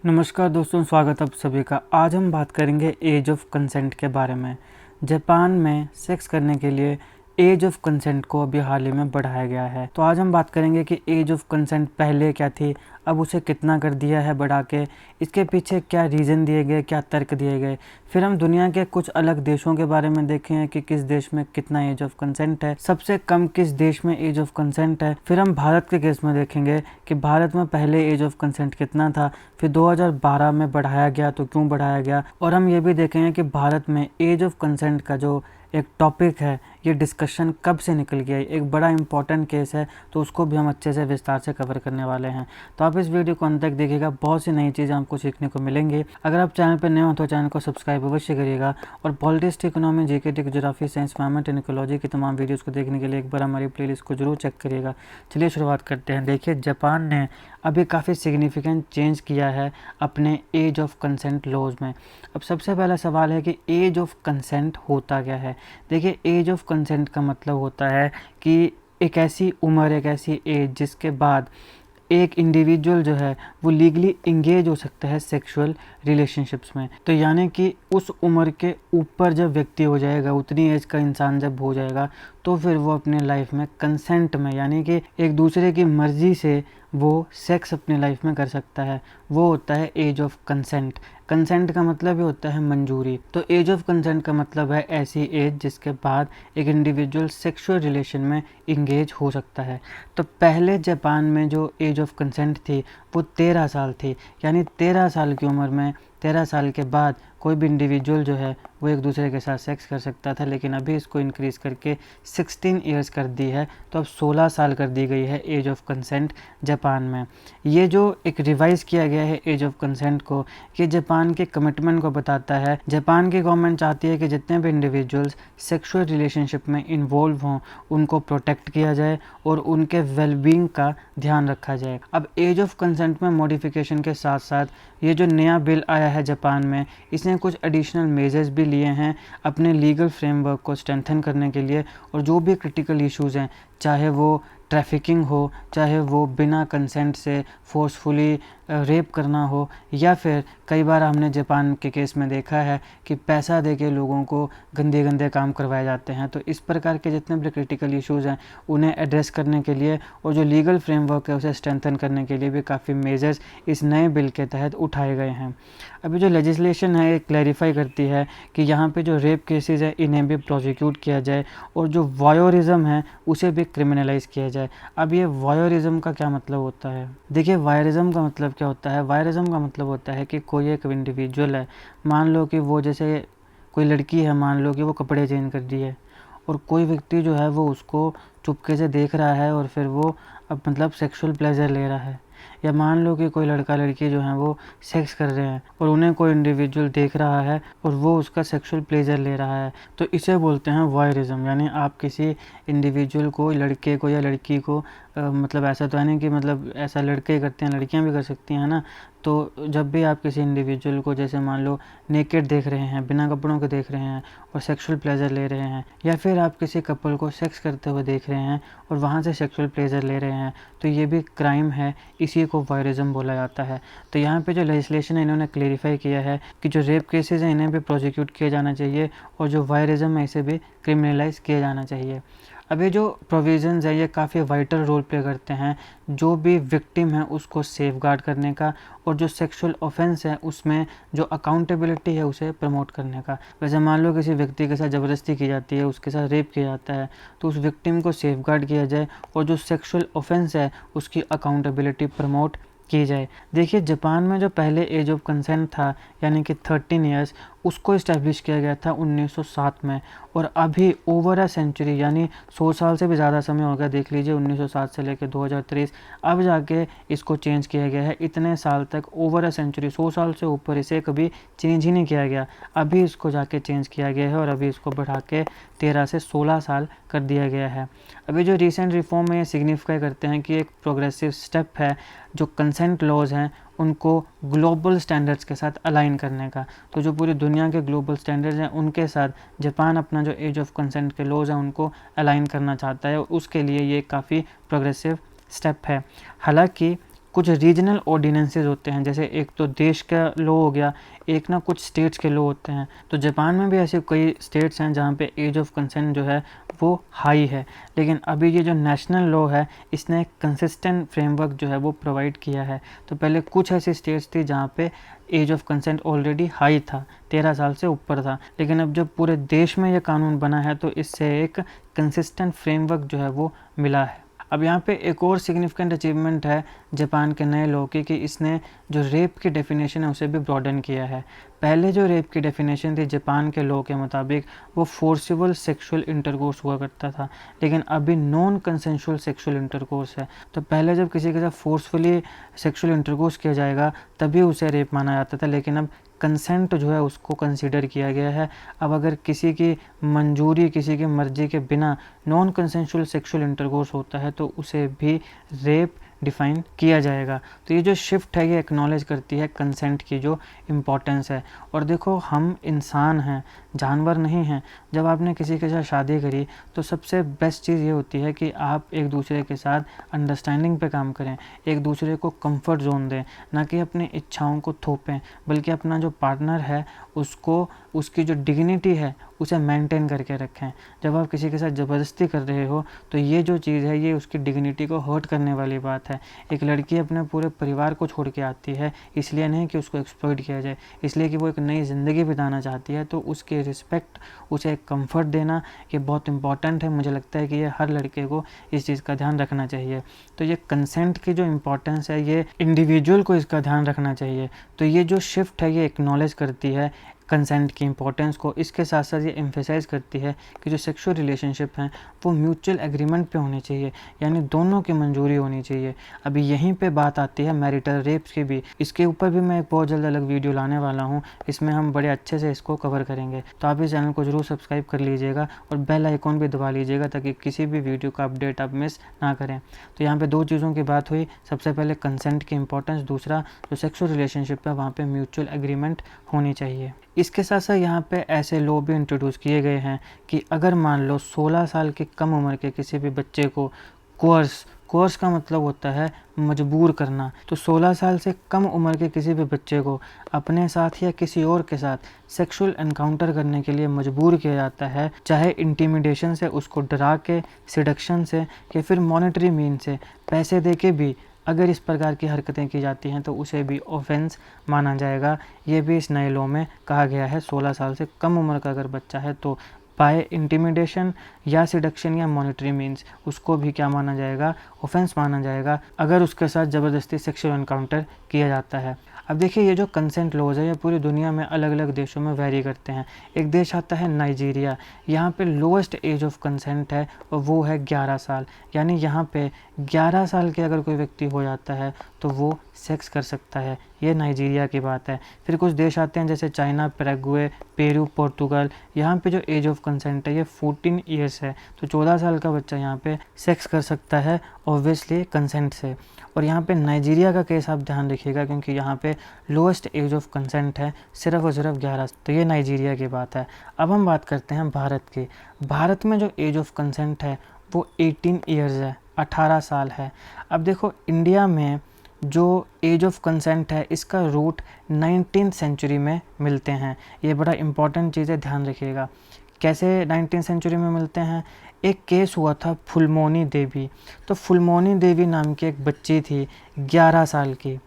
नमस्कार दोस्तों, स्वागत आप सभी का। आज हम बात करेंगे एज ऑफ कंसेंट के बारे में। जापान में सेक्स करने के लिए एज ऑफ कंसेंट को अभी हाल ही में बढ़ाया गया है। तो आज हम बात करेंगे कि एज ऑफ कंसेंट पहले क्या थी, अब उसे कितना कर दिया है बढ़ा के, इसके पीछे क्या रीज़न दिए गए, क्या तर्क दिए गए। फिर हम दुनिया के कुछ अलग देशों के बारे में देखें कि किस देश में कितना एज ऑफ कंसेंट है, सबसे कम किस देश में एज ऑफ कंसेंट है। फिर हम भारत के केस में देखेंगे कि भारत में पहले एज ऑफ कंसेंट कितना था, फिर 2012 में बढ़ाया गया तो क्यों बढ़ाया गया। और हम ये भी देखेंगे कि भारत में एज ऑफ कंसेंट का जो एक टॉपिक है, ये डिस्कशन कब से निकल गया, एक बड़ा इंपॉर्टेंट केस है, तो उसको भी हम अच्छे से विस्तार से कवर करने वाले हैं। तो आप इस वीडियो को अंत तक देखिएगा, बहुत सी नई चीज़ें आपको सीखने को मिलेंगी। अगर आप चैनल पर नए हो तो चैनल को सब्सक्राइब अवश्य करिएगा और politics, economy, GK, geography, science, environment and ecology की तमाम वीडियोज़ को देखने के लिए एक बार हमारी प्लेलिस्ट को जरूर चेक करिएगा। चलिए शुरुआत करते हैं। देखिए, जापान ने अभी काफ़ी सिग्निफिकेंट चेंज किया है अपने एज ऑफ कंसेंट लॉज में। अब सबसे पहला सवाल है कि एज ऑफ कंसेंट होता क्या है। देखिए, एज ऑफ कंसेंट का मतलब होता है कि एक ऐसी उम्र, एक ऐसी एज जिसके बाद एक इंडिविजुअल जो है वो लीगली इंगेज हो सकता है सेक्सुअल रिलेशनशिप्स में। तो यानी कि उस उम्र के ऊपर जब व्यक्ति हो जाएगा, उतनी एज का इंसान जब हो जाएगा, तो फिर वो अपने लाइफ में कंसेंट में, यानी कि एक दूसरे की मर्जी से वो सेक्स अपनी लाइफ में कर सकता है। वो होता है एज ऑफ कंसेंट। कंसेंट का मतलब ही होता है मंजूरी। तो एज ऑफ कंसेंट का मतलब है ऐसी एज जिसके बाद एक इंडिविजुअल सेक्सुअल रिलेशन में इंगेज हो सकता है। तो पहले जापान में जो एज ऑफ कंसेंट थी वो 13 साल थी, यानी 13 साल की उम्र में, 13 साल के बाद कोई भी इंडिविजुअल जो है वो एक दूसरे के साथ सेक्स कर सकता था। लेकिन अभी इसको इंक्रीज़ करके 16 ईयर्स कर दी है, तो अब 16 साल कर दी गई है एज ऑफ कंसेंट जापान में। ये जो एक रिवाइज़ किया गया है एज ऑफ कंसेंट को, ये जापान के कमिटमेंट को बताता है। जापान की गवर्नमेंट चाहती है कि जितने भी इंडिविजुअल्स सेक्सुअल रिलेशनशिप में इन्वॉल्व हों उनको प्रोटेक्ट किया जाए और उनके वेलबींग का ध्यान रखा जाए। अब एज ऑफ कंसेंट में मॉडिफिकेशन के साथ साथ ये जो नया बिल आया है जापान में, इसने कुछ एडिशनल मेजर्स भी लिए हैं अपने लीगल फ्रेमवर्क को स्ट्रेंथन करने के लिए। और जो भी क्रिटिकल इश्यूज़ हैं, चाहे वो ट्रैफिकिंग हो, चाहे वो बिना कंसेंट से फोर्सफुली रेप करना हो, या फिर कई बार हमने जापान के केस में देखा है कि पैसा देके लोगों को गंदे गंदे काम करवाए जाते हैं। तो इस प्रकार के जितने भी क्रिटिकल इश्यूज़ हैं उन्हें एड्रेस करने के लिए और जो लीगल फ्रेमवर्क है उसे स्ट्रेंथन करने के लिए भी काफ़ी मेजर्स इस नए बिल के तहत उठाए गए हैं। अभी जो लेजिस्लेशन है ये क्लैरिफाई करती है कि यहाँ पे जो रेप केसेस है इन्हें भी प्रोसिक्यूट किया जाए और जो वॉयरिज्म है उसे भी क्रिमिनलाइज किया जाए। अब ये वॉयरिज्म का क्या मतलब होता है? देखिए, वॉयरिज्म का मतलब क्या होता है? वॉयरिज्म का मतलब होता है कि कोई एक इंडिविजुअल है, मान लो कि वो, जैसे कोई लड़की है, मान लो कि वो कपड़े चेंज कर रही है और कोई व्यक्ति जो है वो उसको चुपके से देख रहा है और फिर वो अब मतलब सेक्सुअल प्लेजर ले रहा है। या मान लो कि कोई लड़का लड़की जो हैं वो सेक्स कर रहे हैं और उन्हें कोई इंडिविजुअल देख रहा है और वो उसका सेक्सुअल प्लेजर ले रहा है, तो इसे बोलते हैं वॉयरिज्म। यानी आप किसी इंडिविजुअल को, लड़के को या लड़की को, मतलब ऐसा तो है नहीं कि मतलब ऐसा लड़के ही करते हैं, लड़कियां भी कर सकती हैं, है ना। तो जब भी आप किसी इंडिविजुअल को, जैसे मान लो नेकेड देख रहे हैं, बिना कपड़ों के देख रहे हैं और सेक्सुअल प्लेजर ले रहे हैं, या फिर आप किसी कपल को सेक्स करते हुए देख रहे हैं और वहाँ से सेक्सुअल प्लेजर ले रहे हैं, तो ये भी क्राइम है, इसी को वॉयरिज्म बोला जाता है। तो यहाँ पे जो लेजिस्लेशन है इन्होंने क्लेरिफाई किया है कि जो रेप केसेस हैं इन्हें भी प्रोसिक्यूट किया जाना चाहिए और जो वॉयरिज्म है इसे भी क्रिमिनलाइज किया जाना चाहिए। अब ये जो प्रोविजंस है ये काफ़ी वाइटल रोल प्ले करते हैं जो भी विक्टिम है उसको सेफगार्ड करने का और जो सेक्सुअल ऑफेंस है उसमें जो अकाउंटेबिलिटी है उसे प्रमोट करने का। वैसे मान लो किसी व्यक्ति के साथ ज़बरदस्ती की जाती है, उसके साथ रेप किया जाता है, तो उस विक्टिम को सेफगार्ड किया जाए और जो सेक्सुअल ऑफेंस है उसकी अकाउंटेबिलिटी प्रमोट की जाए। देखिए, जापान में जो पहले एज ऑफ कंसेंट था यानी कि 13 ईयर्स, उसको इस्टेब्लिश किया गया था 1907 में और अभी ओवर अ सेंचुरी यानी 100 साल से भी ज़्यादा समय हो गया। देख लीजिए, 1907 से लेकर 2023 अब जाके इसको चेंज किया गया है। इतने साल तक, ओवर अ सेंचुरी, 100 साल से ऊपर इसे कभी चेंज ही नहीं किया गया। अभी इसको जाके चेंज किया गया है और अभी इसको बढ़ा के 13 से 16 साल कर दिया गया है। अभी जो रिसेंट रिफॉर्म है ये सिग्निफाई करते हैं कि एक प्रोग्रेसिव स्टेप है जो कंसेंट लॉज हैं उनको ग्लोबल स्टैंडर्ड्स के साथ अलाइन करने का। तो जो पूरी दुनिया के ग्लोबल स्टैंडर्ड्स हैं उनके साथ जापान अपना जो एज ऑफ कंसेंट के लॉज हैं उनको अलाइन करना चाहता है और उसके लिए ये काफ़ी प्रोग्रेसिव स्टेप है। हालांकि कुछ रीजनल ऑर्डिनेंसेस होते हैं, जैसे एक तो देश का लॉ हो गया, एक ना कुछ स्टेट्स के लॉ होते हैं। तो जापान में भी ऐसे कई स्टेट्स हैं जहाँ पे एज ऑफ कंसेंट जो है वो हाई है, लेकिन अभी ये जो नेशनल लॉ है इसने एक कंसिस्टेंट फ्रेमवर्क जो है वो प्रोवाइड किया है। तो पहले कुछ ऐसी स्टेट्स थी जहाँ पे age of consent already high था, 13 साल से ऊपर था, लेकिन अब जब पूरे देश में ये कानून बना है तो इससे एक कंसिस्टेंट फ्रेमवर्क जो है वो मिला है। अब यहाँ पे एक और सिग्निफिकेंट अचीवमेंट है जापान के नए लॉ की, कि इसने जो रेप की डेफिनेशन है उसे भी ब्रॉडन किया है। पहले जो रेप की डेफिनेशन थी जापान के लॉ के मुताबिक वो फोर्सिबल सेक्सुअल इंटरकोर्स हुआ करता था, लेकिन अभी नॉन कंसेंशुअल सेक्सुअल इंटरकोर्स है। तो पहले जब किसी के साथ फोर्सफुली सेक्सुअल इंटरकोर्स किया जाएगा तभी उसे रेप माना जाता था, लेकिन अब कंसेंट जो है उसको कंसीडर किया गया है। अब अगर किसी की मंजूरी, किसी की मर्जी के बिना नॉन कंसेंशुअल सेक्सुअल इंटरकोर्स होता है तो उसे भी रेप डिफ़ाइन किया जाएगा। तो ये जो शिफ्ट है ये एक्नॉलेज करती है कंसेंट की जो इम्पोर्टेंस है। और देखो, हम इंसान हैं, जानवर नहीं हैं। जब आपने किसी के साथ शादी करी तो सबसे बेस्ट चीज़ ये होती है कि आप एक दूसरे के साथ अंडरस्टैंडिंग पे काम करें, एक दूसरे को कंफर्ट जोन दें, ना कि अपनी इच्छाओं को थोपें, बल्कि अपना जो पार्टनर है उसको, उसकी जो डिग्निटी है उसे मेंटेन करके रखें। जब आप किसी के साथ ज़बरदस्ती कर रहे हो तो ये जो चीज़ है ये उसकी डिग्निटी को हर्ट करने वाली बात है। एक लड़की अपने पूरे परिवार को छोड़ के आती है, इसलिए नहीं कि उसको एक्सप्लॉइट किया जाए, इसलिए कि वो एक नई ज़िंदगी बिताना चाहती है। तो उसके रिस्पेक्ट, उसे एक कंफर्ट देना ये बहुत इंपॉर्टेंट है। मुझे लगता है कि ये हर लड़के को इस चीज़ का ध्यान रखना चाहिए। तो ये कंसेंट की जो इम्पोर्टेंस है ये इंडिविजुअल को इसका ध्यान रखना चाहिए। तो ये जो शिफ्ट है ये एक्नॉलेज करती है कंसेंट की इम्पोर्टेंस को। इसके साथ साथ ये एम्फेसाइज करती है कि जो सेक्सुअल रिलेशनशिप हैं वो म्यूचुअल एग्रीमेंट पे होने चाहिए, यानी दोनों की मंजूरी होनी चाहिए। अभी यहीं पे बात आती है मैरिटल रेप्स की भी। इसके ऊपर भी मैं एक बहुत जल्द अलग वीडियो लाने वाला हूँ, इसमें हम बड़े अच्छे से इसको कवर करेंगे। तो आप इस चैनल को जरूर सब्सक्राइब कर लीजिएगा और बेल आइकॉन भी दबा लीजिएगा ताकि किसी भी वीडियो का अपडेट आप मिस ना करें। तो यहाँ पर दो चीज़ों की बात हुई, सबसे पहले कंसेंट की इंपॉर्टेंस, दूसरा जो सेक्सुअल रिलेशनशिप है वहाँ पर म्यूचुअल एग्रीमेंट होनी चाहिए। इसके साथ साथ यहाँ पे ऐसे लॉ भी इंट्रोड्यूस किए गए हैं कि अगर मान लो 16 साल की कम उम्र के किसी भी बच्चे को कोर्स का मतलब होता है मजबूर करना, तो 16 साल से कम उम्र के किसी भी बच्चे को अपने साथ या किसी और के साथ सेक्सुअल एनकाउंटर करने के लिए मजबूर किया जाता है, चाहे इंटिमिडेशन से, उसको डरा के, सिडक्शन से, या फिर मॉनेटरी मीन से, पैसे दे के भी अगर इस प्रकार की हरकतें की जाती हैं तो उसे भी ऑफेंस माना जाएगा। ये भी इस नए लॉ में कहा गया है। 16 साल से कम उम्र का अगर बच्चा है तो बाय इंटिमिडेशन या सिडक्शन या मॉनेटरी मीन्स उसको भी क्या माना जाएगा, ऑफेंस माना जाएगा, अगर उसके साथ ज़बरदस्ती सेक्सुअल एनकाउंटर किया जाता है। अब देखिए, ये जो कंसेंट लॉज है ये पूरी दुनिया में अलग अलग देशों में वेरी करते हैं। एक देश आता है नाइजीरिया, यहाँ पे लोएस्ट एज ऑफ कंसेंट है और वो है 11 साल। यानी यहाँ पे 11 साल के अगर कोई व्यक्ति हो जाता है तो वो सेक्स कर सकता है। ये नाइजीरिया की बात है। फिर कुछ देश आते हैं जैसे चाइना, पैराग्वे, पेरू, पोर्तुगल। यहाँ पे जो एज ऑफ कंसेंट है ये 14 ईयर्स है, तो 14 साल का बच्चा यहाँ पे सेक्स कर सकता है ऑब्वियसली कंसेंट से। और यहाँ पे नाइजीरिया का केस आप ध्यान रखिएगा क्योंकि यहाँ पे लोएस्ट एज ऑफ कंसेंट है सिर्फ और सिर्फ 11। तो ये नाइजीरिया की बात है। अब हम बात करते हैं भारत की। भारत में जो एज ऑफ कंसेंट है वो 18 ईयर्स है, 18 साल है। अब देखो, इंडिया में जो एज ऑफ कंसेंट है इसका रूट 19th सेंचुरी में मिलते हैं। ये बड़ा इंपॉर्टेंट चीज़ है, ध्यान रखिएगा। कैसे 19th सेंचुरी में मिलते हैं? एक केस हुआ था फुलमोनी देवी। तो फुलमोनी देवी नाम की एक बच्ची थी 11 साल की,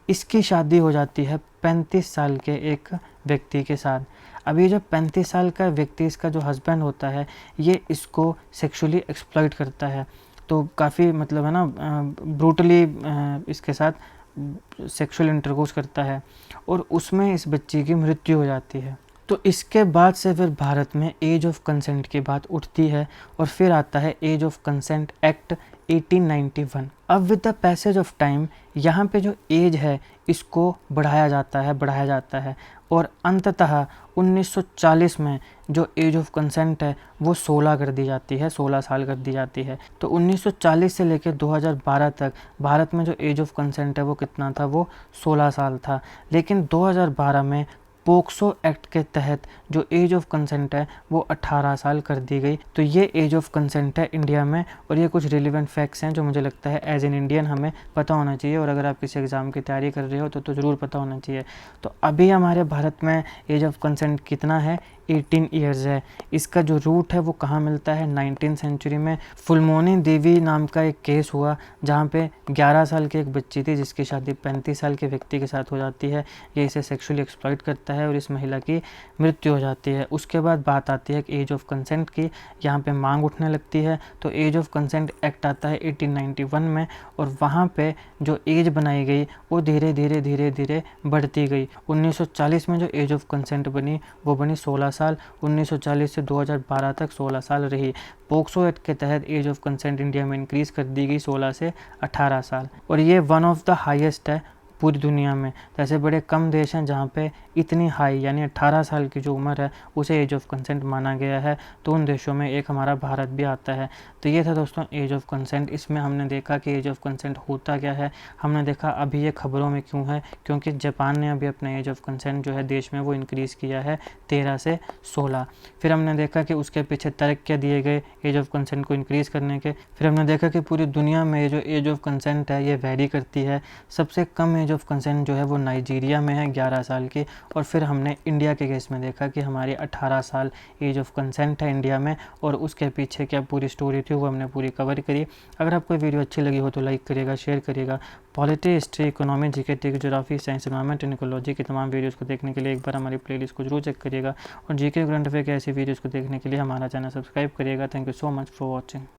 इसकी शादी हो जाती है 35 साल के एक व्यक्ति के साथ। अब ये जो 35 साल का व्यक्ति, इसका जो हस्बैंड होता है, ये इसको सेक्सुअली एक्सप्लॉइट करता है। तो काफ़ी मतलब है ना, ब्रूटली इसके साथ सेक्सुअल इंटरकोर्स करता है और उसमें इस बच्ची की मृत्यु हो जाती है। तो इसके बाद से फिर भारत में एज ऑफ कंसेंट की बात उठती है और फिर आता है एज ऑफ कंसेंट एक्ट 1891। अब with the passage of time यहाँ पे जो एज है इसको बढ़ाया जाता है और अंततः 1940 में जो एज ऑफ कंसेंट है वो 16 कर दी जाती है, 16 साल कर दी जाती है। तो 1940 से लेकर 2012 तक भारत में जो एज ऑफ कंसेंट है वो कितना था, वो 16 साल था। लेकिन 2012 में पोक्सो एक्ट के तहत जो एज ऑफ कंसेंट है वो 18 साल कर दी गई। तो ये एज ऑफ कंसेंट है इंडिया में, और ये कुछ रिलेवेंट फैक्ट्स हैं जो मुझे लगता है एज एन इंडियन हमें पता होना चाहिए, और अगर आप किसी एग्ज़ाम की तैयारी कर रहे हो तो ज़रूर पता होना चाहिए। तो अभी हमारे भारत में एज ऑफ कंसेंट कितना है? 18 ईयर्स है। इसका जो रूट है वो कहाँ मिलता है? 19th सेंचुरी में फुलमोनी देवी नाम का एक केस हुआ, जहाँ पे 11 साल की एक बच्ची थी जिसकी शादी 35 साल के व्यक्ति के साथ हो जाती है। ये इसे सेक्सुअली एक्सप्लॉइट करता है और इस महिला की मृत्यु हो जाती है। उसके बाद बात आती है एज ऑफ कंसेंट की। यहाँ पे मांग उठने लगती है, तो एज ऑफ कंसेंट एक्ट आता है 1891 में, और वहाँ पे जो एज बनाई गई वो धीरे धीरे बढ़ती गई। 1940 में जो एज ऑफ कंसेंट बनी वो बनी 16 साल। 1940 से 2012 तक 16 साल रही। पोक्सो एक्ट के तहत एज ऑफ कंसेंट इंडिया में इंक्रीज कर दी गई 16 से 18 साल, और ये वन ऑफ द हाईएस्ट है पूरी दुनिया में। जैसे बड़े कम देश हैं जहाँ पे इतनी हाई यानी 18 साल की जो उम्र है उसे एज ऑफ कंसेंट माना गया है, तो उन देशों में एक हमारा भारत भी आता है। तो ये था दोस्तों एज ऑफ कंसेंट। इसमें हमने देखा कि एज ऑफ कंसेंट होता क्या है, हमने देखा अभी ये खबरों में क्यों है, क्योंकि जापान ने अभी अपना एज ऑफ कंसेंट जो है देश में वो इंक्रीज़ किया है 13 से 16। फिर हमने देखा कि उसके पीछे तर्क क्या दिए गए एज ऑफ कंसेंट को इंक्रीज़ करने के। फिर हमने देखा कि पूरी दुनिया में जो एज ऑफ कंसेंट है ये वेरी करती है। सबसे कम एज ऑफ कंसेंट जो है वो नाइजीरिया में है 11 साल की। और फिर हमने इंडिया के केस में देखा कि हमारी 18 साल एज ऑफ कंसेंट है इंडिया में, और उसके पीछे क्या पूरी स्टोरी थी वो हमने पूरी कवर करी। अगर आपको वीडियो अच्छी लगी हो तो लाइक करिएगा, शेयर करिएगा। Polity, history, economy, GK, geography, science, environment and ecology की तमाम वीडियोज़ को देखने के लिए एक बार हमारी प्लेलिस्ट को जरूर चेक करिएगा, और जीके करंट अफेयर के ऐसी वीडियोज़ को देखने के लिए हमारा चैनल सब्सक्राइब करिएगा। Thank you so much for watching.